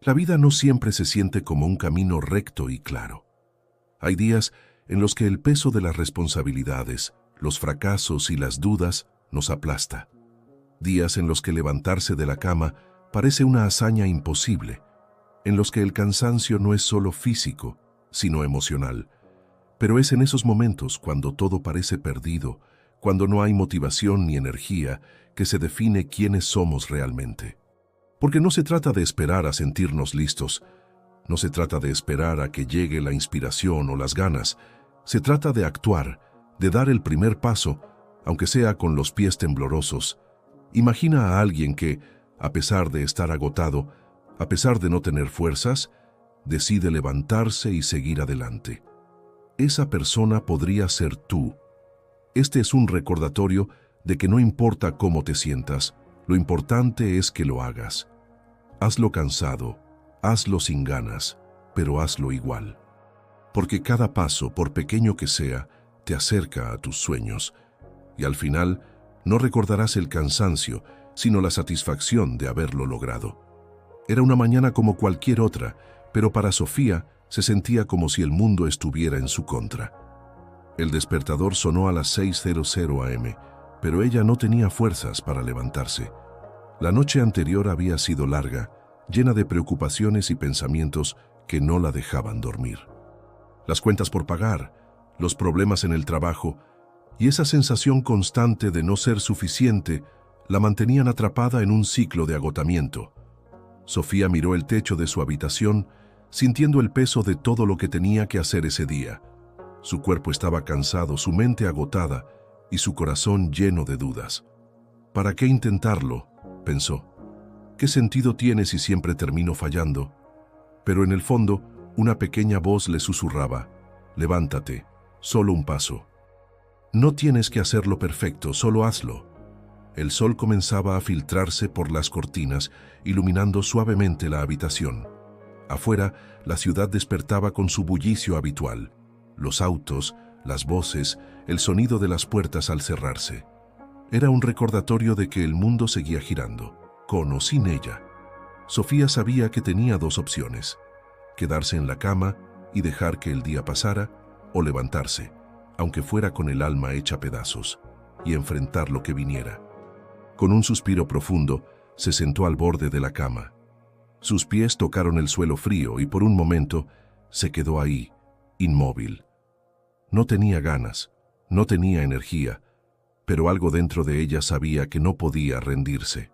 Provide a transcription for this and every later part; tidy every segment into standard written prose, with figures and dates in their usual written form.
La vida no siempre se siente como un camino recto y claro. Hay días en los que el peso de las responsabilidades, los fracasos y las dudas nos aplasta. Días en los que levantarse de la cama parece una hazaña imposible, en los que el cansancio no es solo físico, sino emocional. Pero es en esos momentos, cuando todo parece perdido, cuando no hay motivación ni energía, que se define quiénes somos realmente. Porque no se trata de esperar a sentirnos listos, no se trata de esperar a que llegue la inspiración o las ganas, se trata de actuar, de dar el primer paso, aunque sea con los pies temblorosos. Imagina a alguien que, a pesar de estar agotado, a pesar de no tener fuerzas, decide levantarse y seguir adelante. Esa persona podría ser tú. Este es un recordatorio de que no importa cómo te sientas, lo importante es que lo hagas. Hazlo cansado, hazlo sin ganas, pero hazlo igual. Porque cada paso, por pequeño que sea, te acerca a tus sueños. Y al final, no recordarás el cansancio, sino la satisfacción de haberlo logrado. Era una mañana como cualquier otra, pero para Sofía se sentía como si el mundo estuviera en su contra. El despertador sonó a las 6:00 am, pero ella no tenía fuerzas para levantarse. La noche anterior había sido larga, llena de preocupaciones y pensamientos que no la dejaban dormir. Las cuentas por pagar, los problemas en el trabajo y esa sensación constante de no ser suficiente la mantenían atrapada en un ciclo de agotamiento. Sofía miró el techo de su habitación, sintiendo el peso de todo lo que tenía que hacer ese día. Su cuerpo estaba cansado, su mente agotada y su corazón lleno de dudas. ¿Para qué intentarlo?, pensó. ¿Qué sentido tiene si siempre termino fallando? Pero en el fondo, una pequeña voz le susurraba: levántate, solo un paso. No tienes que hacerlo perfecto, solo hazlo. El sol comenzaba a filtrarse por las cortinas, iluminando suavemente la habitación. Afuera, la ciudad despertaba con su bullicio habitual. Los autos, las voces, el sonido de las puertas al cerrarse. Era un recordatorio de que el mundo seguía girando, con o sin ella. Sofía sabía que tenía dos opciones: quedarse en la cama y dejar que el día pasara, o levantarse, aunque fuera con el alma hecha pedazos, y enfrentar lo que viniera. Con un suspiro profundo, se sentó al borde de la cama. Sus pies tocaron el suelo frío y por un momento se quedó ahí, inmóvil. No tenía ganas, no tenía energía, pero algo dentro de ella sabía que no podía rendirse.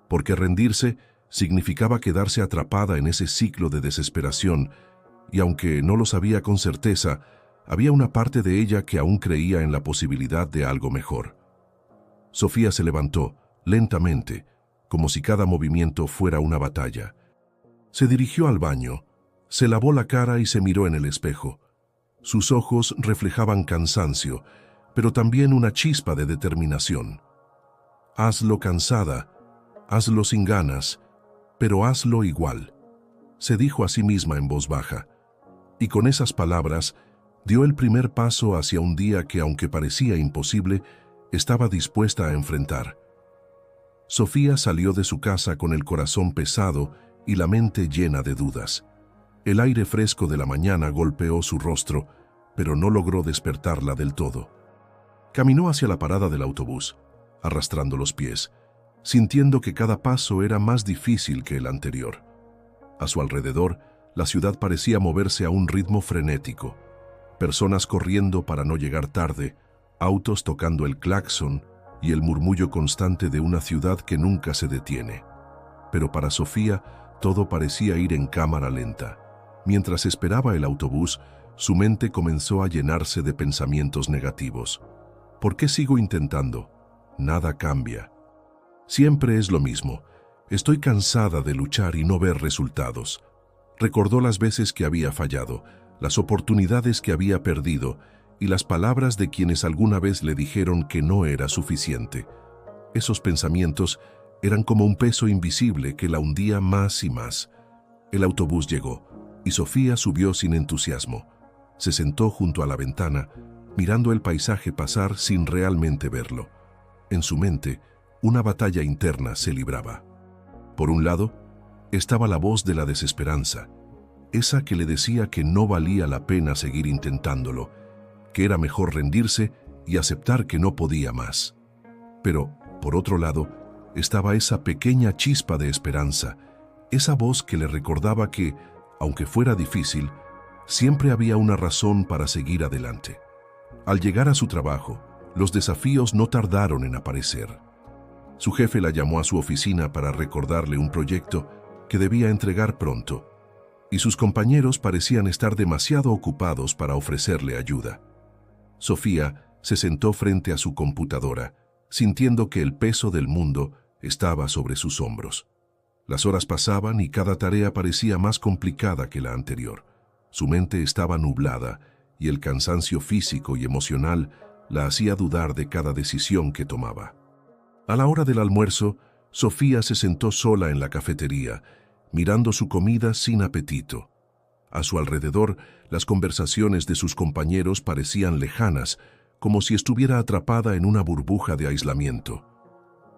Porque rendirse significaba quedarse atrapada en ese ciclo de desesperación, y aunque no lo sabía con certeza, había una parte de ella que aún creía en la posibilidad de algo mejor. Sofía se levantó, lentamente, como si cada movimiento fuera una batalla. Se dirigió al baño, se lavó la cara y se miró en el espejo. Sus ojos reflejaban cansancio, pero también una chispa de determinación. Hazlo cansada, hazlo sin ganas, pero hazlo igual, se dijo a sí misma en voz baja. Y con esas palabras, dio el primer paso hacia un día que, aunque parecía imposible, estaba dispuesta a enfrentar. Sofía salió de su casa con el corazón pesado y la mente llena de dudas. El aire fresco de la mañana golpeó su rostro, pero no logró despertarla del todo. Caminó hacia la parada del autobús, arrastrando los pies, sintiendo que cada paso era más difícil que el anterior. A su alrededor, la ciudad parecía moverse a un ritmo frenético. Personas corriendo para no llegar tarde, autos tocando el claxon y el murmullo constante de una ciudad que nunca se detiene. Pero para Sofía, todo parecía ir en cámara lenta. Mientras esperaba el autobús, su mente comenzó a llenarse de pensamientos negativos. ¿Por qué sigo intentando? Nada cambia. Siempre es lo mismo. Estoy cansada de luchar y no ver resultados. Recordó las veces que había fallado, las oportunidades que había perdido y las palabras de quienes alguna vez le dijeron que no era suficiente. Esos pensamientos eran como un peso invisible que la hundía más y más. El autobús llegó y Sofía subió sin entusiasmo. Se sentó junto a la ventana, mirando el paisaje pasar sin realmente verlo. En su mente, una batalla interna se libraba. Por un lado, estaba la voz de la desesperanza, esa que le decía que no valía la pena seguir intentándolo, que era mejor rendirse y aceptar que no podía más. Pero, por otro lado, estaba esa pequeña chispa de esperanza, esa voz que le recordaba que, aunque fuera difícil, siempre había una razón para seguir adelante. Al llegar a su trabajo, los desafíos no tardaron en aparecer. Su jefe la llamó a su oficina para recordarle un proyecto que debía entregar pronto, y sus compañeros parecían estar demasiado ocupados para ofrecerle ayuda. Sofía se sentó frente a su computadora, sintiendo que el peso del mundo estaba sobre sus hombros. Las horas pasaban y cada tarea parecía más complicada que la anterior. Su mente estaba nublada y el cansancio físico y emocional la hacía dudar de cada decisión que tomaba. A la hora del almuerzo, Sofía se sentó sola en la cafetería, mirando su comida sin apetito. A su alrededor, las conversaciones de sus compañeros parecían lejanas, como si estuviera atrapada en una burbuja de aislamiento.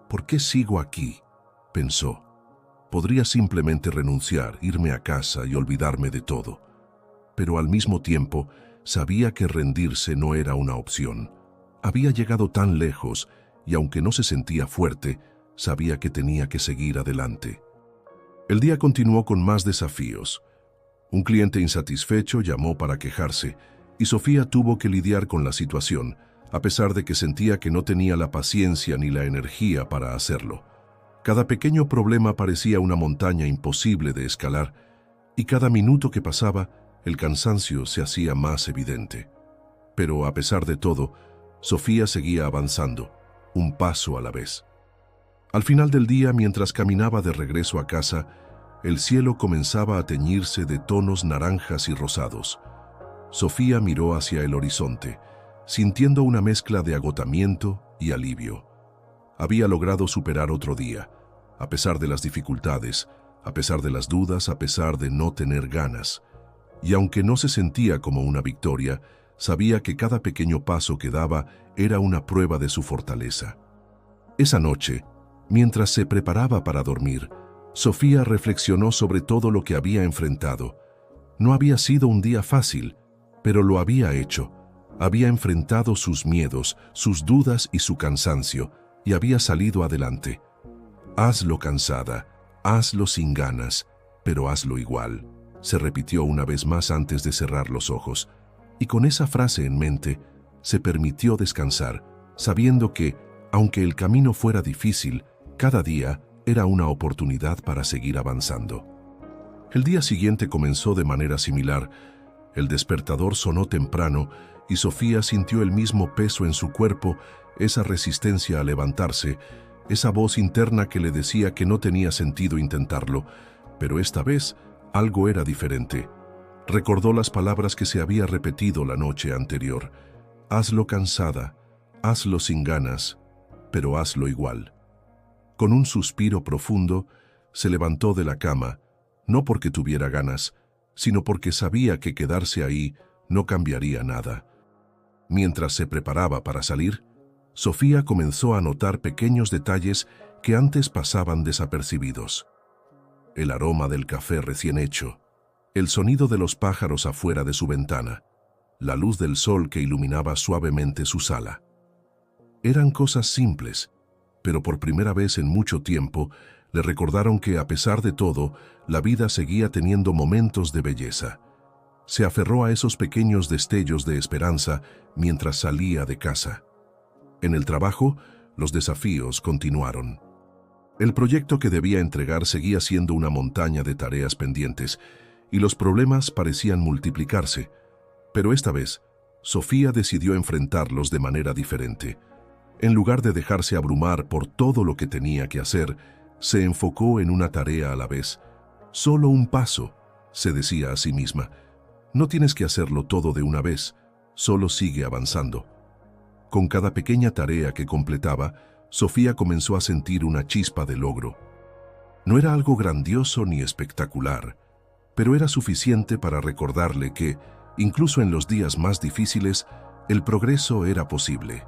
¿Por qué sigo aquí?, pensó. Podría simplemente renunciar, irme a casa y olvidarme de todo. Pero al mismo tiempo, sabía que rendirse no era una opción. Había llegado tan lejos y aunque no se sentía fuerte, sabía que tenía que seguir adelante. El día continuó con más desafíos. Un cliente insatisfecho llamó para quejarse y Sofía tuvo que lidiar con la situación, a pesar de que sentía que no tenía la paciencia ni la energía para hacerlo. Cada pequeño problema parecía una montaña imposible de escalar y cada minuto que pasaba, el cansancio se hacía más evidente. Pero a pesar de todo, Sofía seguía avanzando, un paso a la vez. Al final del día, mientras caminaba de regreso a casa, el cielo comenzaba a teñirse de tonos naranjas y rosados. Sofía miró hacia el horizonte, sintiendo una mezcla de agotamiento y alivio. Había logrado superar otro día, a pesar de las dificultades, a pesar de las dudas, a pesar de no tener ganas. Y aunque no se sentía como una victoria, sabía que cada pequeño paso que daba era una prueba de su fortaleza. Esa noche, mientras se preparaba para dormir, Sofía reflexionó sobre todo lo que había enfrentado. No había sido un día fácil, pero lo había hecho. Había enfrentado sus miedos, sus dudas y su cansancio, y había salido adelante. Hazlo cansada, hazlo sin ganas, pero hazlo igual, se repitió una vez más antes de cerrar los ojos, y con esa frase en mente, se permitió descansar, sabiendo que, aunque el camino fuera difícil, cada día era una oportunidad para seguir avanzando. El día siguiente comenzó de manera similar. El despertador sonó temprano y Sofía sintió el mismo peso en su cuerpo, esa resistencia a levantarse, esa voz interna que le decía que no tenía sentido intentarlo, pero esta vez algo era diferente. Recordó las palabras que se había repetido la noche anterior. Hazlo cansada, hazlo sin ganas, pero hazlo igual. Con un suspiro profundo, se levantó de la cama, no porque tuviera ganas, sino porque sabía que quedarse ahí no cambiaría nada. Mientras se preparaba para salir, Sofía comenzó a notar pequeños detalles que antes pasaban desapercibidos. El aroma del café recién hecho, el sonido de los pájaros afuera de su ventana, la luz del sol que iluminaba suavemente su sala. Eran cosas simples, pero por primera vez en mucho tiempo le recordaron que, a pesar de todo, la vida seguía teniendo momentos de belleza. Se aferró a esos pequeños destellos de esperanza mientras salía de casa. En el trabajo, los desafíos continuaron. El proyecto que debía entregar seguía siendo una montaña de tareas pendientes, y los problemas parecían multiplicarse. Pero esta vez, Sofía decidió enfrentarlos de manera diferente. En lugar de dejarse abrumar por todo lo que tenía que hacer, se enfocó en una tarea a la vez. Solo un paso, se decía a sí misma. No tienes que hacerlo todo de una vez, solo sigue avanzando. Con cada pequeña tarea que completaba, Sofía comenzó a sentir una chispa de logro. No era algo grandioso ni espectacular, pero era suficiente para recordarle que, incluso en los días más difíciles, el progreso era posible.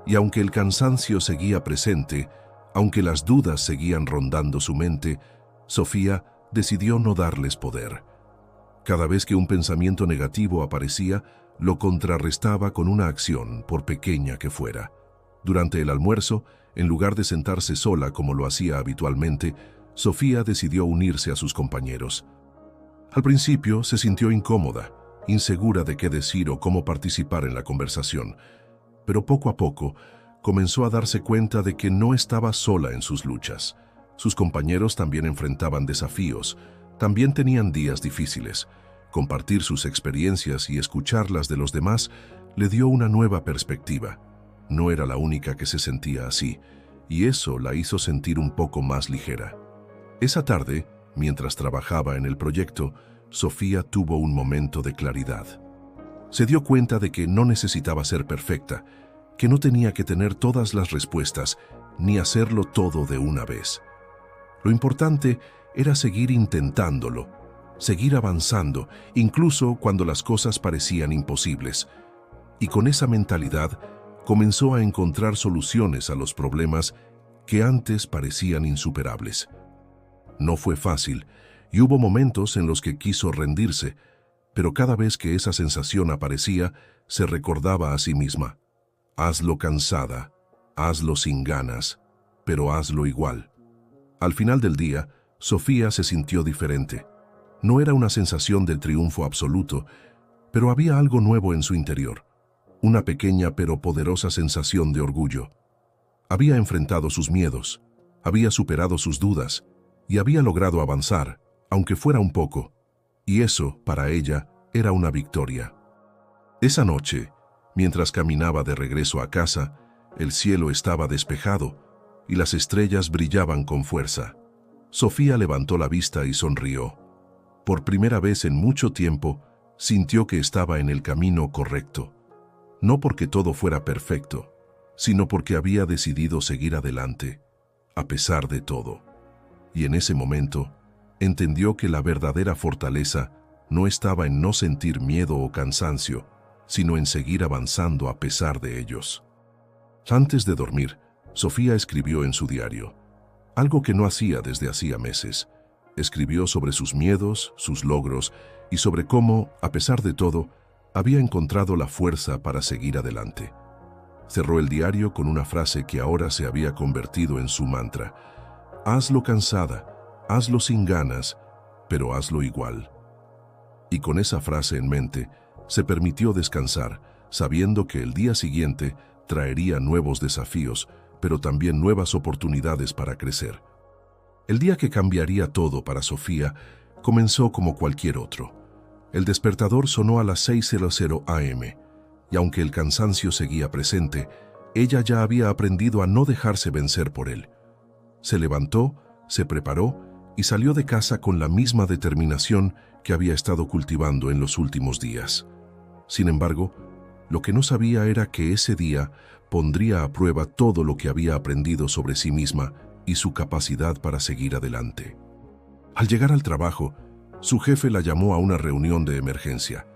Y aunque el cansancio seguía presente, aunque las dudas seguían rondando su mente, Sofía decidió no darles poder. Cada vez que un pensamiento negativo aparecía, lo contrarrestaba con una acción, por pequeña que fuera. Durante el almuerzo, en lugar de sentarse sola como lo hacía habitualmente, Sofía decidió unirse a sus compañeros. Al principio se sintió incómoda, insegura de qué decir o cómo participar en la conversación, pero poco a poco comenzó a darse cuenta de que no estaba sola en sus luchas. Sus compañeros también enfrentaban desafíos, también tenían días difíciles. Compartir sus experiencias y escucharlas de los demás le dio una nueva perspectiva. No era la única que se sentía así, y eso la hizo sentir un poco más ligera. Esa tarde, mientras trabajaba en el proyecto, Sofía tuvo un momento de claridad. Se dio cuenta de que no necesitaba ser perfecta, que no tenía que tener todas las respuestas, ni hacerlo todo de una vez. Lo importante era seguir intentándolo, seguir avanzando, incluso cuando las cosas parecían imposibles. Y con esa mentalidad comenzó a encontrar soluciones a los problemas que antes parecían insuperables. No fue fácil, y hubo momentos en los que quiso rendirse, pero cada vez que esa sensación aparecía, se recordaba a sí misma: hazlo cansada, hazlo sin ganas, pero hazlo igual. Al final del día, Sofía se sintió diferente. No era una sensación de triunfo absoluto, pero había algo nuevo en su interior, una pequeña pero poderosa sensación de orgullo. Había enfrentado sus miedos, había superado sus dudas y había logrado avanzar, aunque fuera un poco, y eso, para ella, era una victoria. Esa noche, mientras caminaba de regreso a casa, el cielo estaba despejado y las estrellas brillaban con fuerza. Sofía levantó la vista y sonrió. Por primera vez en mucho tiempo, sintió que estaba en el camino correcto. No porque todo fuera perfecto, sino porque había decidido seguir adelante, a pesar de todo. Y en ese momento, entendió que la verdadera fortaleza no estaba en no sentir miedo o cansancio, sino en seguir avanzando a pesar de ellos. Antes de dormir, Sofía escribió en su diario, algo que no hacía desde hacía meses. Escribió sobre sus miedos, sus logros y sobre cómo, a pesar de todo, había encontrado la fuerza para seguir adelante. Cerró el diario con una frase que ahora se había convertido en su mantra: hazlo cansada, hazlo sin ganas, pero hazlo igual. Y con esa frase en mente, se permitió descansar, sabiendo que el día siguiente traería nuevos desafíos, pero también nuevas oportunidades para crecer. El día que cambiaría todo para Sofía comenzó como cualquier otro. El despertador sonó a las 6:00 a.m., y aunque el cansancio seguía presente, ella ya había aprendido a no dejarse vencer por él. Se levantó, se preparó y salió de casa con la misma determinación que había estado cultivando en los últimos días. Sin embargo, lo que no sabía era que ese día pondría a prueba todo lo que había aprendido sobre sí misma y su capacidad para seguir adelante. Al llegar al trabajo, su jefe la llamó a una reunión de emergencia.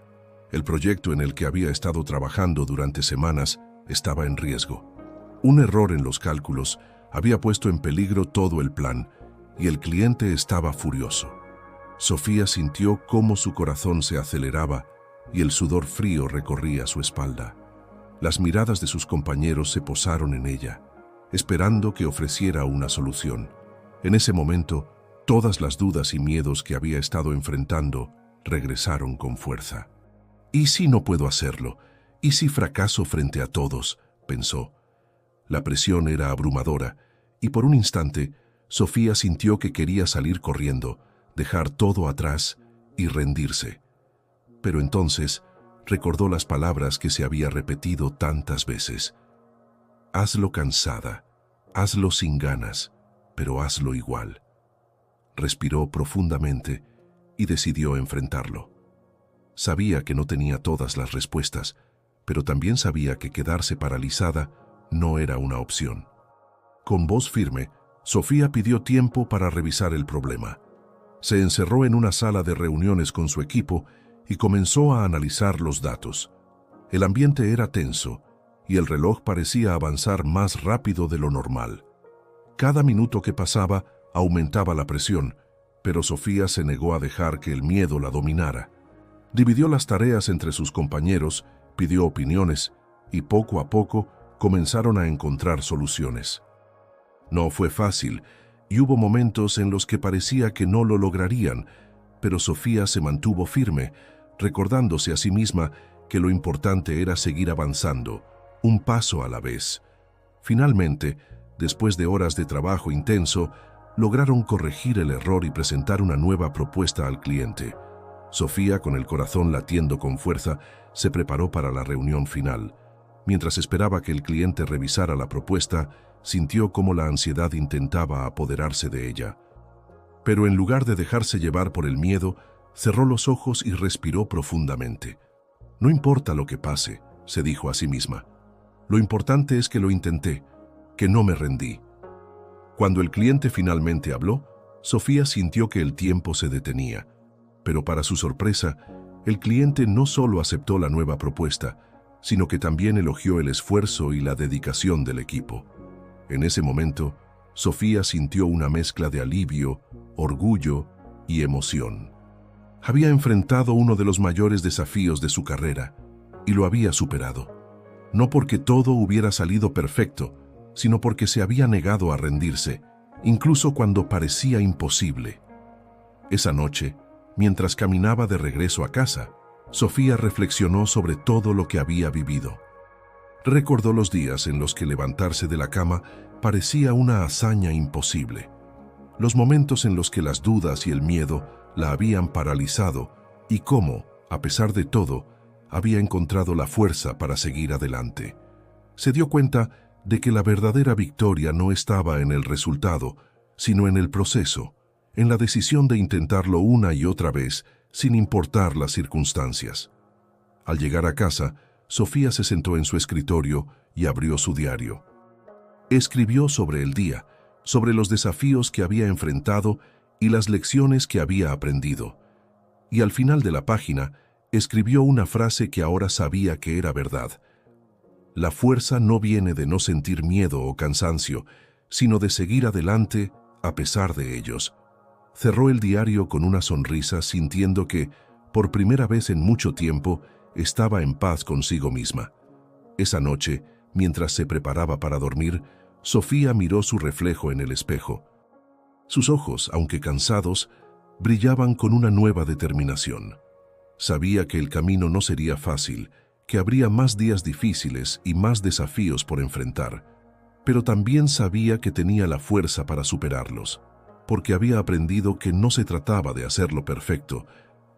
El proyecto en el que había estado trabajando durante semanas estaba en riesgo. Un error en los cálculos había puesto en peligro todo el plan y el cliente estaba furioso. Sofía sintió cómo su corazón se aceleraba y el sudor frío recorría su espalda. Las miradas de sus compañeros se posaron en ella, esperando que ofreciera una solución. En ese momento, todas las dudas y miedos que había estado enfrentando regresaron con fuerza. ¿Y si no puedo hacerlo? ¿Y si fracaso frente a todos?, pensó. La presión era abrumadora, y por un instante, Sofía sintió que quería salir corriendo, dejar todo atrás y rendirse. Pero entonces recordó las palabras que se había repetido tantas veces. Hazlo cansada, hazlo sin ganas, pero hazlo igual. Respiró profundamente y decidió enfrentarlo. Sabía que no tenía todas las respuestas, pero también sabía que quedarse paralizada no era una opción. Con voz firme, Sofía pidió tiempo para revisar el problema. Se encerró en una sala de reuniones con su equipo y comenzó a analizar los datos. El ambiente era tenso y el reloj parecía avanzar más rápido de lo normal. Cada minuto que pasaba aumentaba la presión pero Sofía se negó a dejar que el miedo la dominara. Dividió las tareas entre sus compañeros, pidió opiniones y poco a poco comenzaron a encontrar soluciones. No fue fácil y hubo momentos en los que parecía que no lo lograrían, pero Sofía se mantuvo firme, recordándose a sí misma que lo importante era seguir avanzando, un paso a la vez. Finalmente, después de horas de trabajo intenso, lograron corregir el error y presentar una nueva propuesta al cliente. Sofía, con el corazón latiendo con fuerza, se preparó para la reunión final. Mientras esperaba que el cliente revisara la propuesta, sintió cómo la ansiedad intentaba apoderarse de ella. Pero en lugar de dejarse llevar por el miedo, cerró los ojos y respiró profundamente. No importa lo que pase, se dijo a sí misma. Lo importante es que lo intenté, que no me rendí. Cuando el cliente finalmente habló, Sofía sintió que el tiempo se detenía. Pero para su sorpresa, el cliente no solo aceptó la nueva propuesta, sino que también elogió el esfuerzo y la dedicación del equipo. En ese momento, Sofía sintió una mezcla de alivio, orgullo y emoción. Había enfrentado uno de los mayores desafíos de su carrera y lo había superado. No porque todo hubiera salido perfecto, sino porque se había negado a rendirse, incluso cuando parecía imposible. Esa noche, mientras caminaba de regreso a casa, Sofía reflexionó sobre todo lo que había vivido. Recordó los días en los que levantarse de la cama parecía una hazaña imposible, los momentos en los que las dudas y el miedo la habían paralizado y cómo, a pesar de todo, había encontrado la fuerza para seguir adelante. Se dio cuenta de que la verdadera victoria no estaba en el resultado, sino en el proceso, en la decisión de intentarlo una y otra vez, sin importar las circunstancias. Al llegar a casa, Sofía se sentó en su escritorio y abrió su diario. Escribió sobre el día, sobre los desafíos que había enfrentado y las lecciones que había aprendido. Y al final de la página, escribió una frase que ahora sabía que era verdad. La fuerza no viene de no sentir miedo o cansancio, sino de seguir adelante a pesar de ellos. Cerró el diario con una sonrisa, sintiendo que, por primera vez en mucho tiempo, estaba en paz consigo misma. Esa noche, mientras se preparaba para dormir, Sofía miró su reflejo en el espejo. Sus ojos, aunque cansados, brillaban con una nueva determinación. Sabía que el camino no sería fácil, que habría más días difíciles y más desafíos por enfrentar, pero también sabía que tenía la fuerza para superarlos, porque había aprendido que no se trataba de hacerlo perfecto,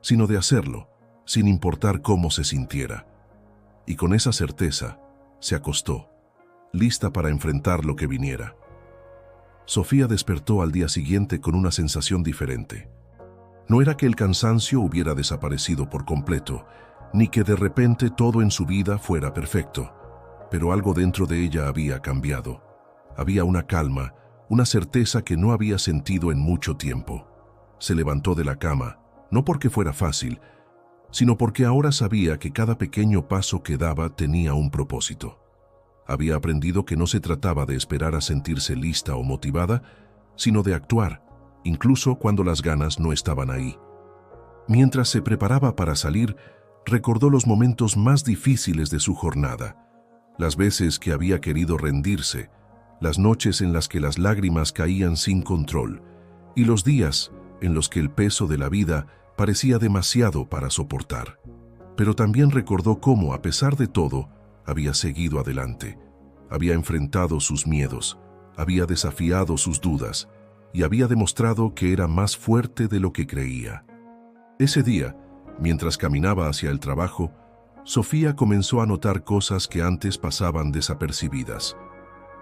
sino de hacerlo, sin importar cómo se sintiera. Y con esa certeza, se acostó, lista para enfrentar lo que viniera. Sofía despertó al día siguiente con una sensación diferente. No era que el cansancio hubiera desaparecido por completo, ni que de repente todo en su vida fuera perfecto, pero algo dentro de ella había cambiado. Había una calma, una certeza que no había sentido en mucho tiempo. Se levantó de la cama, no porque fuera fácil, sino porque ahora sabía que cada pequeño paso que daba tenía un propósito. Había aprendido que no se trataba de esperar a sentirse lista o motivada, sino de actuar, incluso cuando las ganas no estaban ahí. Mientras se preparaba para salir, recordó los momentos más difíciles de su jornada, las veces que había querido rendirse, las noches en las que las lágrimas caían sin control, y los días en los que el peso de la vida parecía demasiado para soportar. Pero también recordó cómo, a pesar de todo, había seguido adelante, había enfrentado sus miedos, había desafiado sus dudas y había demostrado que era más fuerte de lo que creía. Ese día, mientras caminaba hacia el trabajo, Sofía comenzó a notar cosas que antes pasaban desapercibidas.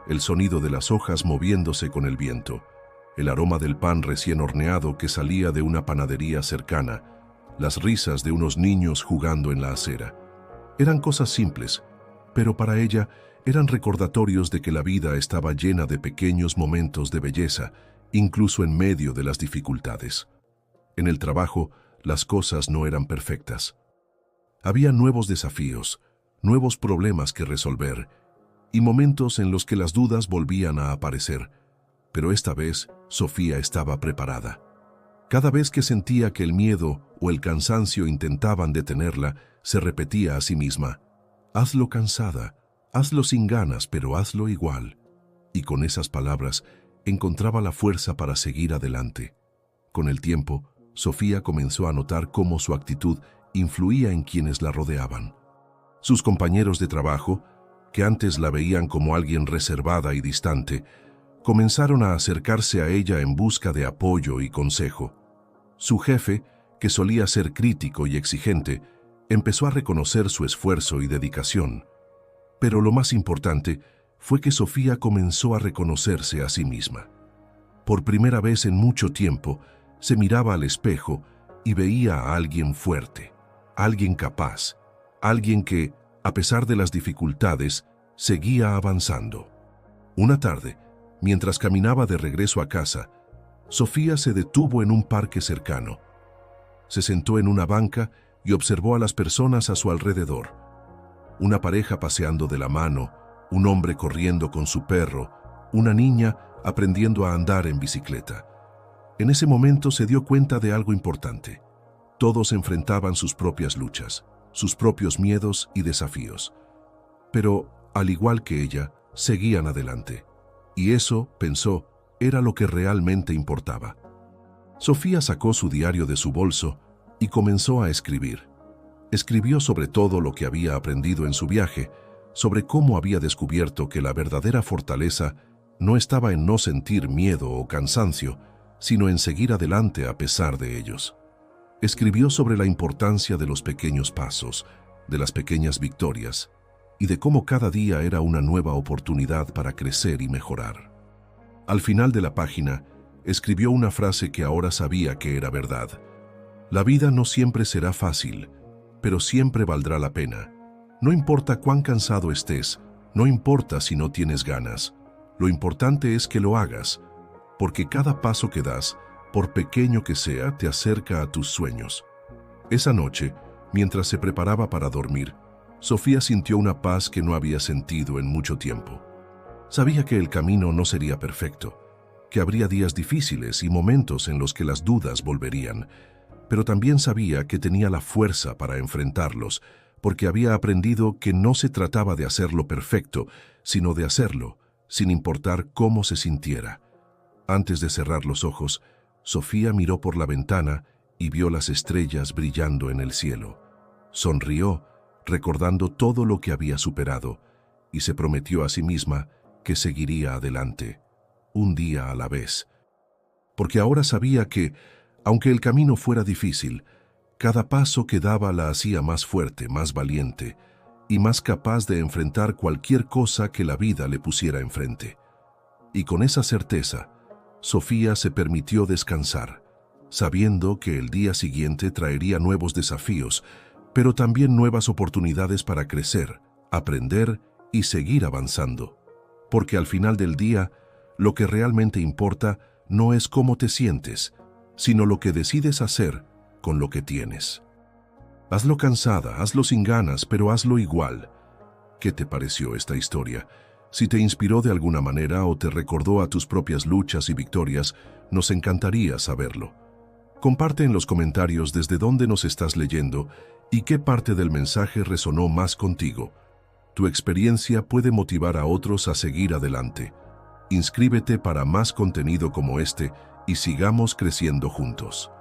El sonido de las hojas moviéndose con el viento, el aroma del pan recién horneado que salía de una panadería cercana, las risas de unos niños jugando en la acera. Eran cosas simples, pero para ella eran recordatorios de que la vida estaba llena de pequeños momentos de belleza, incluso en medio de las dificultades. En el trabajo, las cosas no eran perfectas. Había nuevos desafíos, nuevos problemas que resolver, y momentos en los que las dudas volvían a aparecer. Pero esta vez, Sofía estaba preparada. Cada vez que sentía que el miedo o el cansancio intentaban detenerla, se repetía a sí misma: hazlo cansada, hazlo sin ganas, pero hazlo igual. Y con esas palabras encontraba la fuerza para seguir adelante. Con el tiempo, Sofía comenzó a notar cómo su actitud influía en quienes la rodeaban. Sus compañeros de trabajo, que antes la veían como alguien reservada y distante, comenzaron a acercarse a ella en busca de apoyo y consejo. Su jefe, que solía ser crítico y exigente, empezó a reconocer su esfuerzo y dedicación. Pero lo más importante fue que Sofía comenzó a reconocerse a sí misma. Por primera vez en mucho tiempo, se miraba al espejo y veía a alguien fuerte, alguien capaz, alguien que, a pesar de las dificultades, seguía avanzando. Una tarde, mientras caminaba de regreso a casa, Sofía se detuvo en un parque cercano. Se sentó en una banca y observó a las personas a su alrededor. Una pareja paseando de la mano, un hombre corriendo con su perro, una niña aprendiendo a andar en bicicleta. En ese momento se dio cuenta de algo importante. Todos enfrentaban sus propias luchas, sus propios miedos y desafíos. Pero, al igual que ella, seguían adelante. Y eso, pensó, era lo que realmente importaba. Sofía sacó su diario de su bolso y comenzó a escribir. Escribió sobre todo lo que había aprendido en su viaje, sobre cómo había descubierto que la verdadera fortaleza no estaba en no sentir miedo o cansancio, sino en seguir adelante a pesar de ellos. Escribió sobre la importancia de los pequeños pasos, de las pequeñas victorias, y de cómo cada día era una nueva oportunidad para crecer y mejorar. Al final de la página, escribió una frase que ahora sabía que era verdad. La vida no siempre será fácil, pero siempre valdrá la pena. No importa cuán cansado estés, no importa si no tienes ganas. Lo importante es que lo hagas, porque cada paso que das, por pequeño que sea, te acerca a tus sueños. Esa noche, mientras se preparaba para dormir, Sofía sintió una paz que no había sentido en mucho tiempo. Sabía que el camino no sería perfecto, que habría días difíciles y momentos en los que las dudas volverían, pero también sabía que tenía la fuerza para enfrentarlos, porque había aprendido que no se trataba de hacerlo perfecto, sino de hacerlo, sin importar cómo se sintiera. Antes de cerrar los ojos, Sofía miró por la ventana y vio las estrellas brillando en el cielo. Sonrió, recordando todo lo que había superado, y se prometió a sí misma que seguiría adelante, un día a la vez. Porque ahora sabía que, aunque el camino fuera difícil, cada paso que daba la hacía más fuerte, más valiente y más capaz de enfrentar cualquier cosa que la vida le pusiera enfrente. Y con esa certeza, Sofía se permitió descansar, sabiendo que el día siguiente traería nuevos desafíos, pero también nuevas oportunidades para crecer, aprender y seguir avanzando. Porque al final del día, lo que realmente importa no es cómo te sientes, sino lo que decides hacer con lo que tienes. Hazlo cansada, hazlo sin ganas, pero hazlo igual. ¿Qué te pareció esta historia? Si te inspiró de alguna manera o te recordó a tus propias luchas y victorias, nos encantaría saberlo. Comparte en los comentarios desde dónde nos estás leyendo y qué parte del mensaje resonó más contigo. Tu experiencia puede motivar a otros a seguir adelante. Inscríbete para más contenido como este y sigamos creciendo juntos.